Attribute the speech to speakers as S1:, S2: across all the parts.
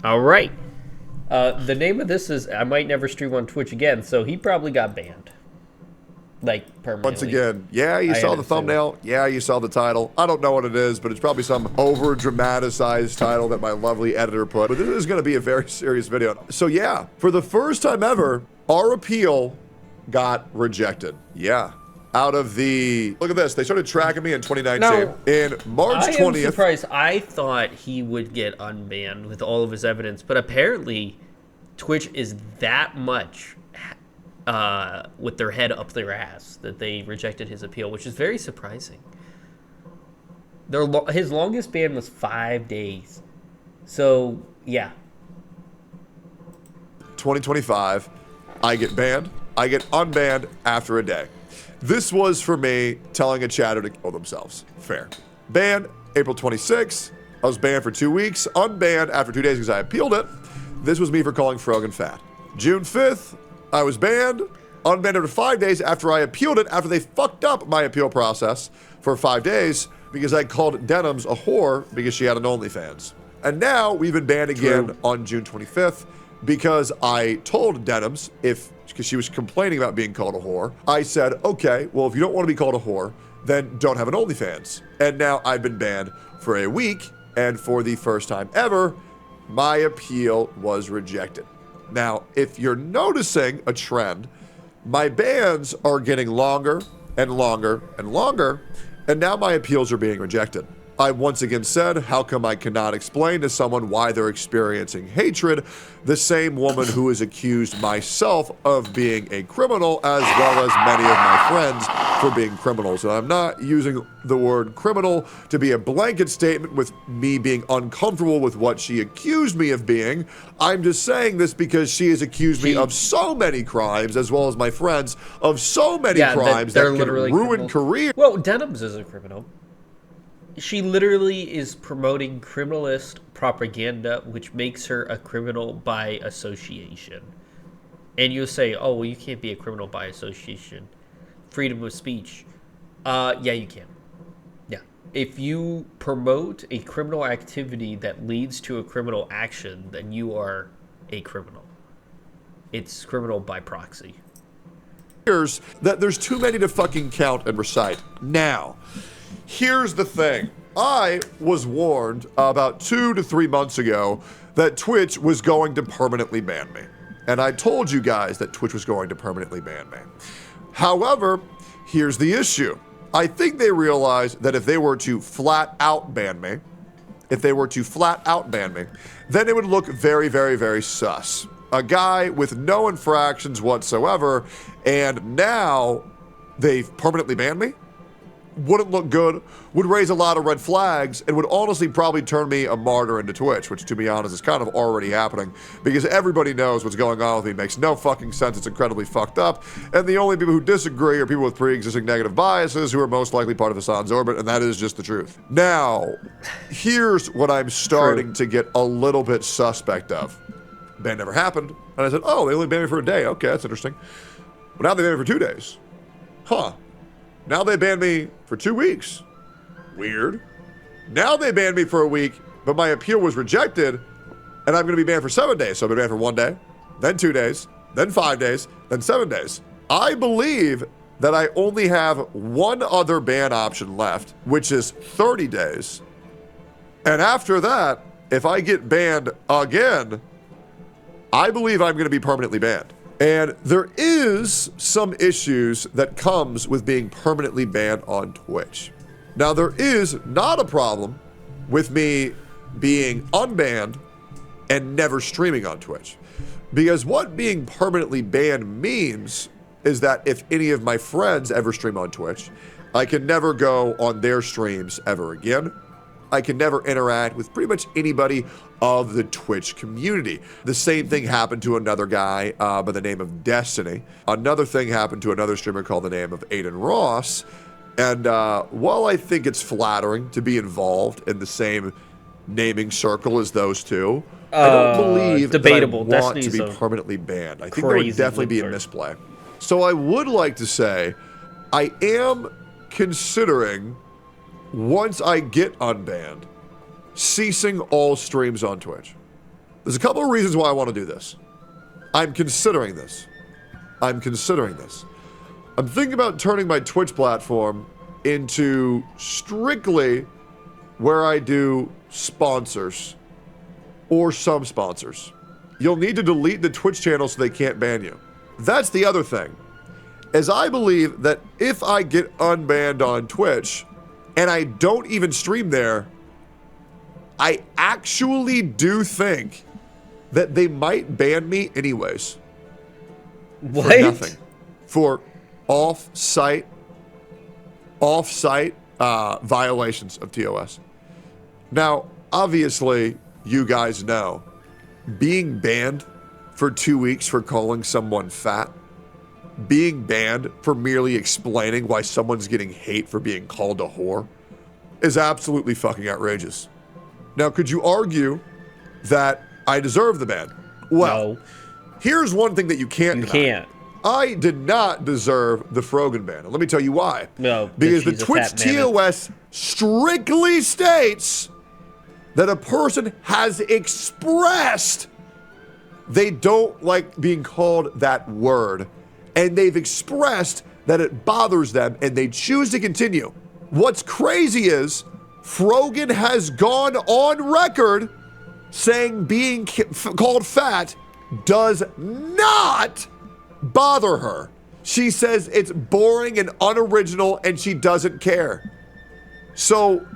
S1: All right. The name of this is I Might Never Stream on Twitch Again, so he probably got banned. Like, permanently.
S2: Once again, yeah, you saw the thumbnail. Yeah, you saw the title. I don't know what it is, but it's probably some over-dramatized title that my lovely editor put. But this is going to be a very serious video. So yeah, for the first time ever, our appeal got rejected. Yeah. Out of the... Look at this. They started tracking me in 2019.
S1: Now,
S2: in March 20th...
S1: I am surprised. I thought he would get unbanned with all of his evidence, but apparently Twitch is that much with their head up their ass that they rejected his appeal, which is very surprising. His longest ban was 5 days. So, yeah.
S2: 2025, I get banned. I get unbanned after a day. This was for me telling a chatter to kill themselves. Fair. Banned April 26th. I was banned for 2 weeks. Unbanned after 2 days because I appealed it. This was me for calling Frogan fat. June 5th, I was banned. Unbanned after 5 days after I appealed it, after they fucked up my appeal process for 5 days because I called Denims a whore because she had an OnlyFans. And now we've been banned again on June 25th because I told Denims, because she was complaining about being called a whore, I said, okay, well, if you don't want to be called a whore, then don't have an OnlyFans. And now I've been banned for a week, and for the first time ever, my appeal was rejected. Now, if you're noticing a trend, my bans are getting longer and longer and longer, and now my appeals are being rejected. I once again said, how come I cannot explain to someone why they're experiencing hatred? The same woman who has accused myself of being a criminal, as well as many of my friends for being criminals. And I'm not using the word criminal to be a blanket statement with me being uncomfortable with what she accused me of being. I'm just saying this because she has accused me of so many crimes, as well as my friends, of so many crimes that can ruin careers.
S1: Well, Denims is a criminal. She literally is promoting criminalist propaganda, which makes her a criminal by association. And you'll say, oh, well, you can't be a criminal by association. Freedom of speech. Yeah, you can. Yeah. If you promote a criminal activity that leads to a criminal action, then you are a criminal. It's criminal by proxy.
S2: That there's too many to fucking count and recite. Now, here's the thing. I was warned about 2 to 3 months ago that Twitch was going to permanently ban me. And I told you guys that Twitch was going to permanently ban me. However, here's the issue. I think they realized that if they were to flat out ban me, then it would look very, very, very sus. A guy with no infractions whatsoever, and now they've permanently banned me? Wouldn't look good, would raise a lot of red flags, and would honestly probably turn me a martyr into Twitch, which, to be honest, is kind of already happening, because everybody knows what's going on with me. It makes no fucking sense. It's incredibly fucked up, and the only people who disagree are people with pre-existing negative biases who are most likely part of Hassan's orbit, and that is just the truth. Now, here's what I'm starting to get a little bit suspect of. Ban never happened, and I said, oh, they only banned me for a day. Okay, that's interesting. But now they banned me for 2 days. Huh. Now they banned me for 2 weeks. Weird. Now they banned me for a week, but my appeal was rejected, and I'm going to be banned for 7 days. So I've been banned for 1 day, then 2 days, then 5 days, then 7 days. I believe that I only have one other ban option left, which is 30 days. And after that, if I get banned again, I believe I'm going to be permanently banned. And there is some issues that comes with being permanently banned on Twitch. Now, there is not a problem with me being unbanned and never streaming on Twitch. Because what being permanently banned means is that if any of my friends ever stream on Twitch, I can never go on their streams ever again. I can never interact with pretty much anybody of the Twitch community. The same thing happened to another guy by the name of Destiny. Another thing happened to another streamer called the name of Aiden Ross. And while I think it's flattering to be involved in the same naming circle as those two, I don't believe
S1: debatable.
S2: that I want to be permanently banned. I think there would definitely be a misplay. So I would like to say I am considering, once I get unbanned, ceasing all streams on Twitch. There's a couple of reasons why I want to do this. I'm considering this. I'm thinking about turning my Twitch platform into strictly where I do sponsors or some sponsors. You'll need to delete the Twitch channel so they can't ban you. That's the other thing, is I believe that if I get unbanned on Twitch and I don't even stream there, I actually do think that they might ban me anyways.
S1: What?
S2: For nothing. For off-site violations of TOS. Now, obviously, you guys know, being banned for 2 weeks for calling someone fat, being banned for merely explaining why someone's getting hate for being called a whore, is absolutely fucking outrageous. Now, could you argue that I deserve the ban? Well,
S1: No.
S2: Here's one thing that you can't
S1: You
S2: deny.
S1: can't.
S2: I did not deserve the Frogan ban. And let me tell you why.
S1: No,
S2: because the
S1: she's a
S2: Twitch
S1: fat mammoth.
S2: TOS strictly states that a person has expressed they don't like being called that word. And they've expressed that it bothers them and they choose to continue. What's crazy is Frogan has gone on record saying being called fat does not bother her. She says it's boring and unoriginal and she doesn't care. So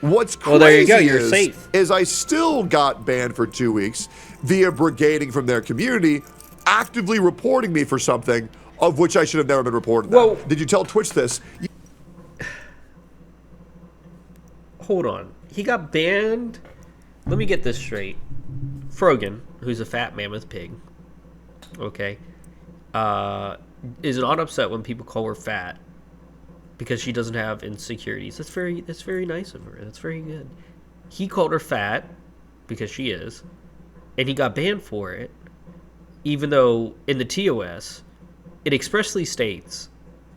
S2: what's crazy
S1: Well, there you go. You're safe.
S2: is I still got banned for 2 weeks via brigading from their community, actively reporting me for something of which I should have never been reported.
S1: Well,
S2: did you tell Twitch this?
S1: Hold on. He got banned. Let me get this straight. Frogan, who's a fat mammoth pig, okay, is not upset when people call her fat because she doesn't have insecurities. That's very nice of her. That's very good. He called her fat because she is, and he got banned for it, even though in the TOS it expressly states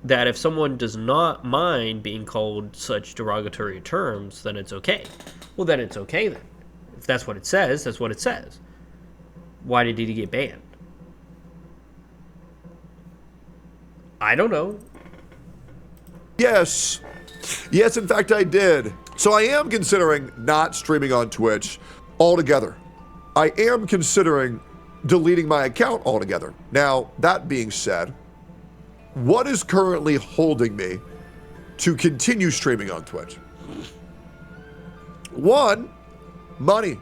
S1: that if someone does not mind being called such derogatory terms, then it's okay. Well, then it's okay then. If that's what it says, that's what it says. Why did he get banned? I don't know.
S2: Yes. Yes, in fact, I did. So I am considering not streaming on Twitch altogether. I am considering deleting my account altogether. Now, that being said, what is currently holding me to continue streaming on Twitch? One, money.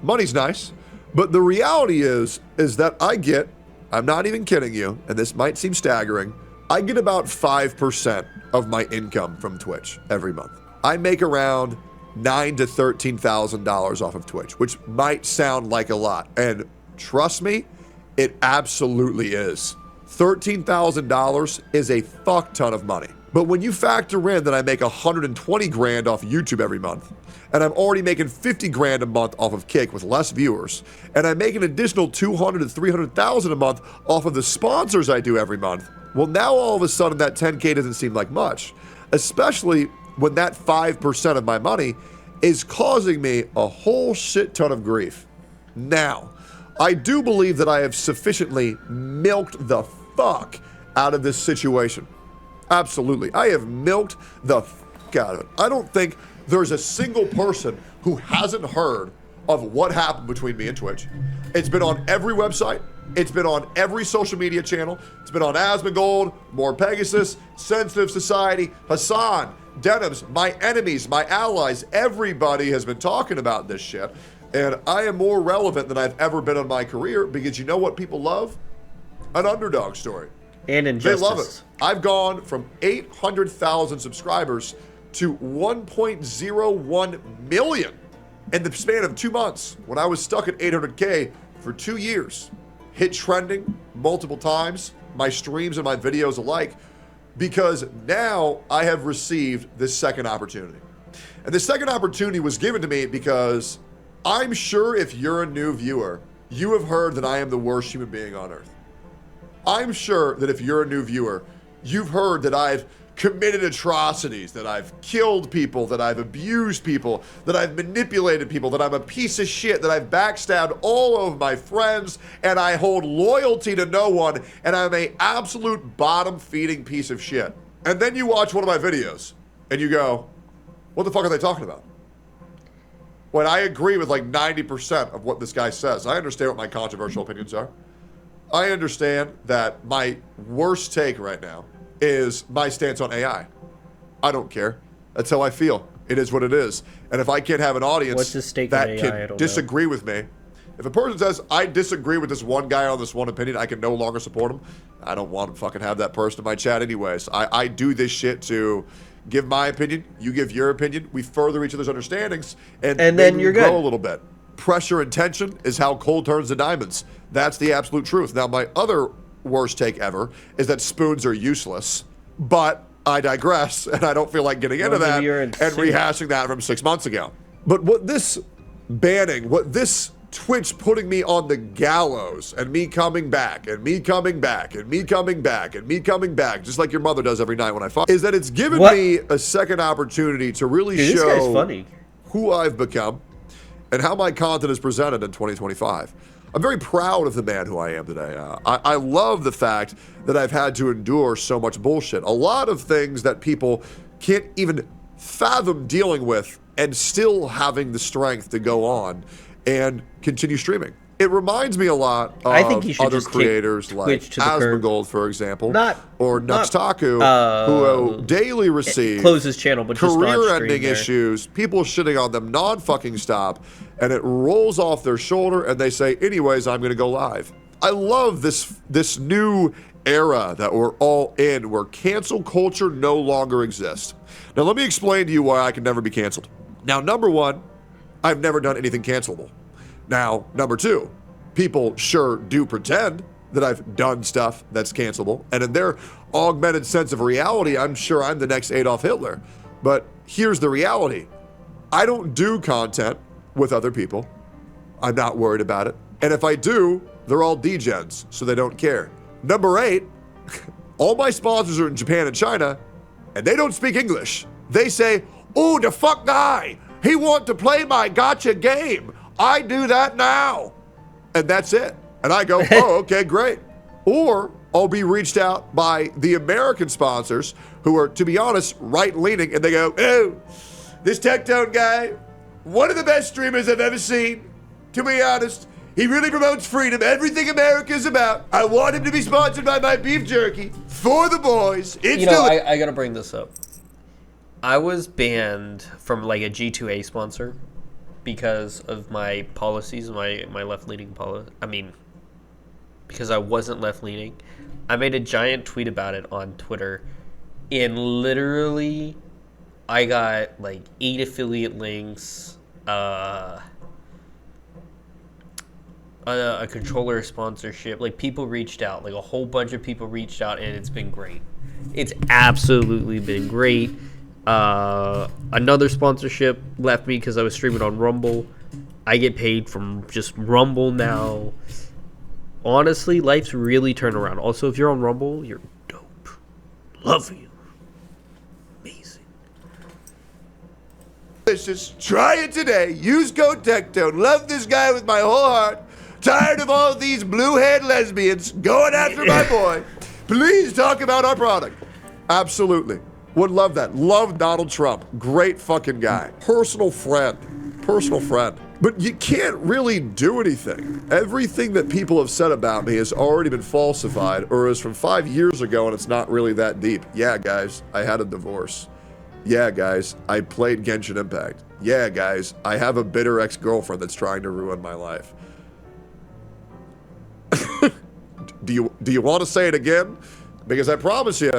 S2: Money's nice, but the reality is that I'm not even kidding you, and this might seem staggering, I get about 5% of my income from Twitch every month. I make around $9,000 to $13,000 off of Twitch, which might sound like a lot, and trust me, it absolutely is. $13,000 is a fuck ton of money. But when you factor in that I make 120 grand off YouTube every month, and I'm already making 50 grand a month off of Kick with less viewers, and I make an additional 200 to 300,000 a month off of the sponsors I do every month, well, now all of a sudden that 10K doesn't seem like much, especially when that 5% of my money is causing me a whole shit ton of grief. Now, I do believe that I have sufficiently milked the fuck out of this situation. Absolutely. I have milked the fuck out of it. I don't think there's a single person who hasn't heard of what happened between me and Twitch. It's been on every website. It's been on every social media channel. It's been on Asmongold, More Pegasus, Sensitive Society, Hassan, Denims, my enemies, my allies. Everybody has been talking about this shit. And I am more relevant than I've ever been in my career because you know what people love? An underdog story.
S1: And injustice.
S2: They love it. I've gone from 800,000 subscribers to 1.01 million in the span of 2 months when I was stuck at 800K for 2 years. Hit trending multiple times, my streams and my videos alike, because now I have received this second opportunity. And the second opportunity was given to me because I'm sure if you're a new viewer, you have heard that I am the worst human being on earth. I'm sure that if you're a new viewer, you've heard that I've committed atrocities, that I've killed people, that I've abused people, that I've manipulated people, that I'm a piece of shit, that I've backstabbed all of my friends, and I hold loyalty to no one, and I'm a absolute bottom-feeding piece of shit. And then you watch one of my videos, and you go, what the fuck are they talking about? When I agree with like 90% of what this guy says. I understand what my controversial opinions are. I understand that my worst take right now is my stance on AI. I don't care. That's how I feel. It is what it is. And if I can't have an audience that can disagree with me, if a person says, I disagree with this one guy on this one opinion, I can no longer support him, I don't want to fucking have that person in my chat anyways. I do this shit to give my opinion, you give your opinion, we further each other's understandings, and then you're grow a little bit. Pressure and tension is how coal turns to diamonds. That's the absolute truth. Now, my other worst take ever is that spoons are useless, but I digress, and I don't feel like getting into that and rehashing that from 6 months ago. But what this banning, what this Twitch putting me on the gallows and me coming back and me coming back and me coming back and me coming back, just like your mother does every night when I fight, is that it's given me a second opportunity to really show who I've become and how my content is presented in 2025. I'm very proud of the man who I am today. I love the fact that I've had to endure so much bullshit. A lot of things that people can't even fathom dealing with and still having the strength to go on and continue streaming. It reminds me a lot of other creators like Asmongold, for example, or Nuxtaku, who daily receive
S1: close his channel, but
S2: career-ending issues, people shitting on them non-fucking stop, and it rolls off their shoulder, and they say, anyways, I'm going to go live. I love this new era that we're all in, where cancel culture no longer exists. Now, let me explain to you why I can never be canceled. Now, number one, I've never done anything cancelable. Now, number two, people sure do pretend that I've done stuff that's cancelable, and in their augmented sense of reality, I'm sure I'm the next Adolf Hitler. But here's the reality. I don't do content with other people. I'm not worried about it. And if I do, they're all degens, so they don't care. Number 8, all my sponsors are in Japan and China, and they don't speak English. They say, oh, the fuck guy, he want to play my gotcha game. I do that now. And that's it. And I go, oh, okay, great. Or I'll be reached out by the American sponsors who are, to be honest, right-leaning, and they go, oh, this tectone guy, one of the best streamers I've ever seen. To be honest, he really promotes freedom, everything America is about. I want him to be sponsored by my beef jerky for the boys. It's
S1: I gotta bring this up. I was banned from like a G2A sponsor because of my policies, my left-leaning policy. I mean, because I wasn't left-leaning. I made a giant tweet about it on Twitter, and literally, I got like 8 affiliate links, a controller sponsorship. Like, people reached out, like a whole bunch of people reached out, and it's been great. It's absolutely been great. Another sponsorship left me because I was streaming on Rumble. I get paid from just Rumble now. Honestly, life's really turned around. Also, if you're on Rumble, you're dope. Love you. Amazing.
S2: Let's just try it today. Use code tectone. Love this guy with my whole heart. Tired of all these blue-haired lesbians going after my boy. Please talk about our product. Absolutely. Would love that. Love Donald Trump. Great fucking guy. Personal friend. Personal friend. But you can't really do anything. Everything that people have said about me has already been falsified or is from 5 years ago, and it's not really that deep. Yeah, guys, I had a divorce. Yeah, guys, I played Genshin Impact. Yeah, guys, I have a bitter ex-girlfriend that's trying to ruin my life. Do you want to say it again? Because I promise you,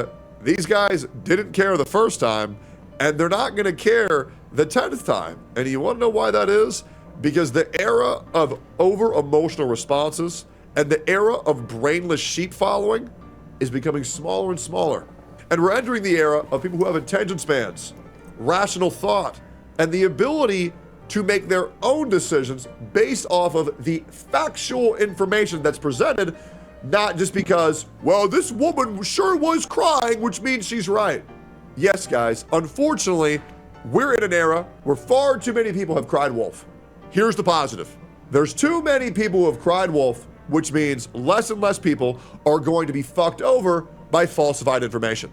S2: these guys didn't care the first time, and they're not going to care the 10th time. And you want to know why that is? Because the era of over-emotional responses and the era of brainless sheep following is becoming smaller and smaller. And we're entering the era of people who have attention spans, rational thought, and the ability to make their own decisions based off of the factual information that's presented, not just because, well, this woman sure was crying, which means she's right. Yes, guys, unfortunately, we're in an era where far too many people have cried wolf. Here's the positive. There's too many people who have cried wolf, which means less and less people are going to be fucked over by falsified information.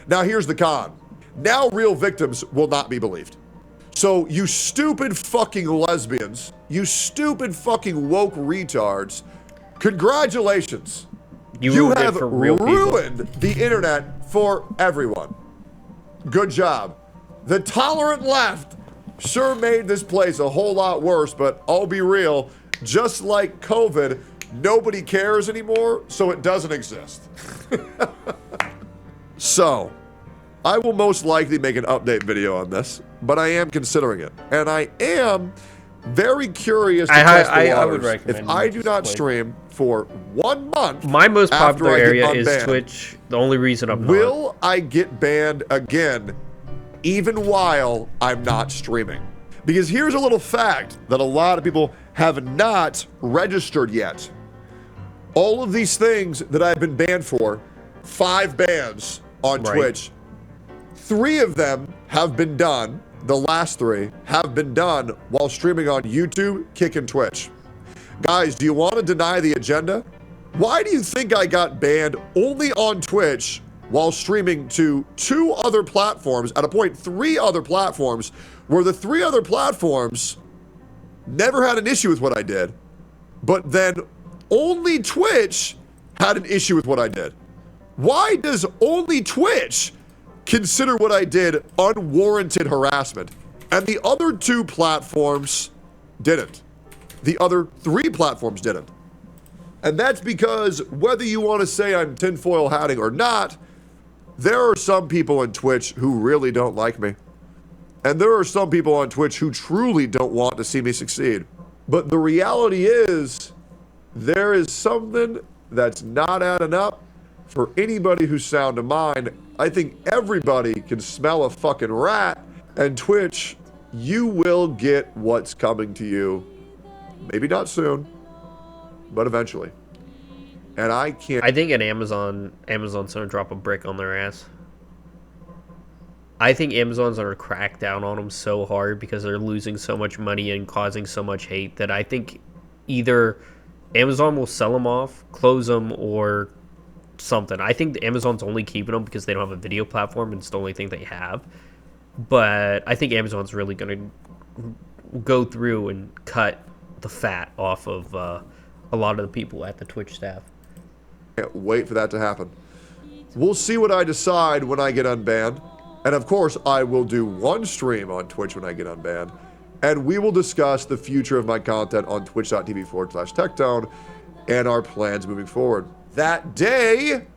S2: Now, here's the con. Now real victims will not be believed. So you stupid fucking lesbians, you stupid fucking woke retards, congratulations. You have ruined the internet for everyone. Good job. The tolerant left sure made this place a whole lot worse, but I'll be real, just like COVID, nobody cares anymore, so it doesn't exist. So, I will most likely make an update video on this, but I am considering it. And I am very curious to test the waters.
S1: I would recommend
S2: if I do not stream for 1 month,
S1: my most popular area is
S2: unbanned,
S1: Twitch. The only reason I'm
S2: will I get banned again, even while I'm not streaming? Because here's a little fact that a lot of people have not registered yet. All of these things that I've been banned for, 5 bans on Twitch, 3 of them have been done. The last 3 have been done while streaming on YouTube, Kick, and Twitch. Guys, do you want to deny the agenda? Why do you think I got banned only on Twitch while streaming to 2 other platforms, at a point 3 other platforms, where the 3 other platforms never had an issue with what I did, but then only Twitch had an issue with what I did? Why does only Twitch consider what I did unwarranted harassment, and the other 2 platforms didn't? The other 3 platforms didn't. And that's because whether you want to say I'm tinfoil hatting or not, there are some people on Twitch who really don't like me. And there are some people on Twitch who truly don't want to see me succeed. But the reality is, there is something that's not adding up for anybody who's sound of mind. I think everybody can smell a fucking rat, and Twitch, you will get what's coming to you. Maybe not soon, but eventually. And I can't...
S1: I think Amazon's gonna drop a brick on their ass. I think Amazon's gonna crack down on them so hard because they're losing so much money and causing so much hate that I think either Amazon will sell them off, close them, or something. I think Amazon's only keeping them because they don't have a video platform and it's the only thing they have. But I think Amazon's really going to go through and cut the fat off of a lot of the people at the Twitch staff.
S2: Can't wait for that to happen. We'll see what I decide when I get unbanned. And of course, I will do 1 stream on Twitch when I get unbanned. And we will discuss the future of my content on twitch.tv/tectone and our plans moving forward. That day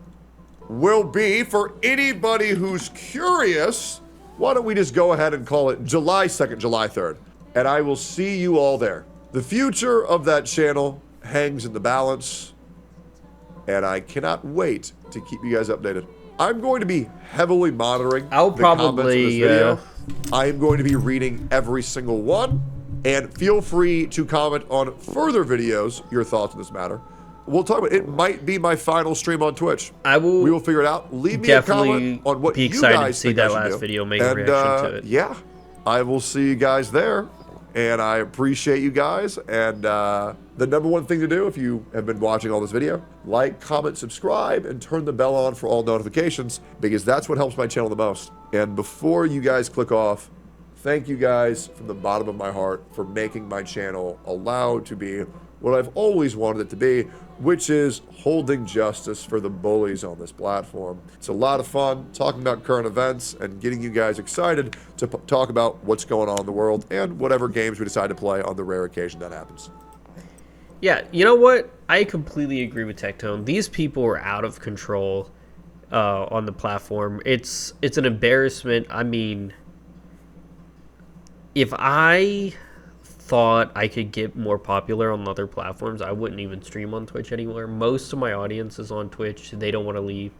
S2: will be, for anybody who's curious, why don't we just go ahead and call it July 2nd, July 3rd. And I will see you all there. The future of that channel hangs in the balance, and I cannot wait to keep you guys updated. I'm going to be heavily monitoring the comments of this video. I am going to be reading every single one, and feel free to comment on further videos, your thoughts on this matter. We'll talk about it. It might be my final stream on Twitch. We will figure it out. Leave me a comment on what you guys think I should do.
S1: That last video, make a reaction to it.
S2: Yeah, I will see you guys there. And I appreciate you guys. And the #1 thing to do, if you have been watching all this video, like, comment, subscribe, and turn the bell on for all notifications, because that's what helps my channel the most. And before you guys click off, thank you guys from the bottom of my heart for making my channel allowed to be what I've always wanted it to be, which is holding justice for the bullies on this platform. It's a lot of fun talking about current events and getting you guys excited to talk about what's going on in the world and whatever games we decide to play on the rare occasion that happens.
S1: Yeah, you know what? I completely agree with Tectone. These people are out of control on the platform. It's an embarrassment. I mean, if I thought I could get more popular on other platforms, I wouldn't even stream on Twitch anymore. Most of my audience is on Twitch. They don't want to leave.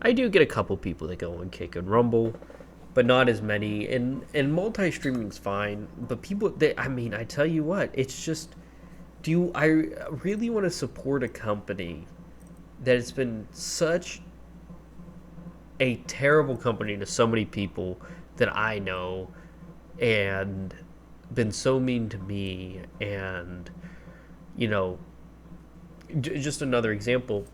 S1: I do get a couple people that go on Kick and Rumble, but not as many. And multi-streaming's fine, but people, I mean, I tell you what, it's just, I really want to support a company that has been such a terrible company to so many people that I know, and been so mean to me. And you know, just another example,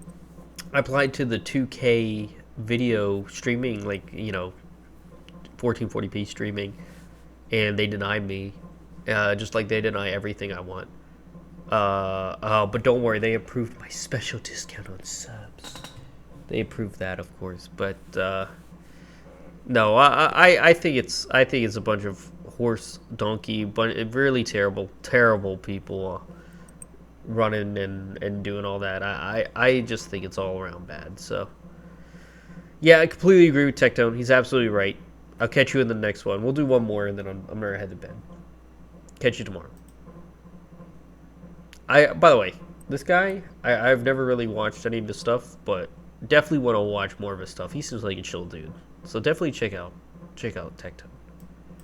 S1: I applied to the 2K video streaming, like 1440p streaming, and they denied me, just like they deny everything I want. But don't worry, they approved my special discount on subs. They approved that, of course. But no, I think it's a bunch of horse donkey, but really terrible people running and doing all that. I just think it's all around bad. So yeah, I completely agree with Tectone. He's absolutely right. I'll catch you in the next one. We'll do one more, and then I'm gonna head to bed. Catch you tomorrow. By the way, this guy, I've never really watched any of his stuff, but definitely want to watch more of his stuff. He seems like a chill dude. So definitely check out Tectone.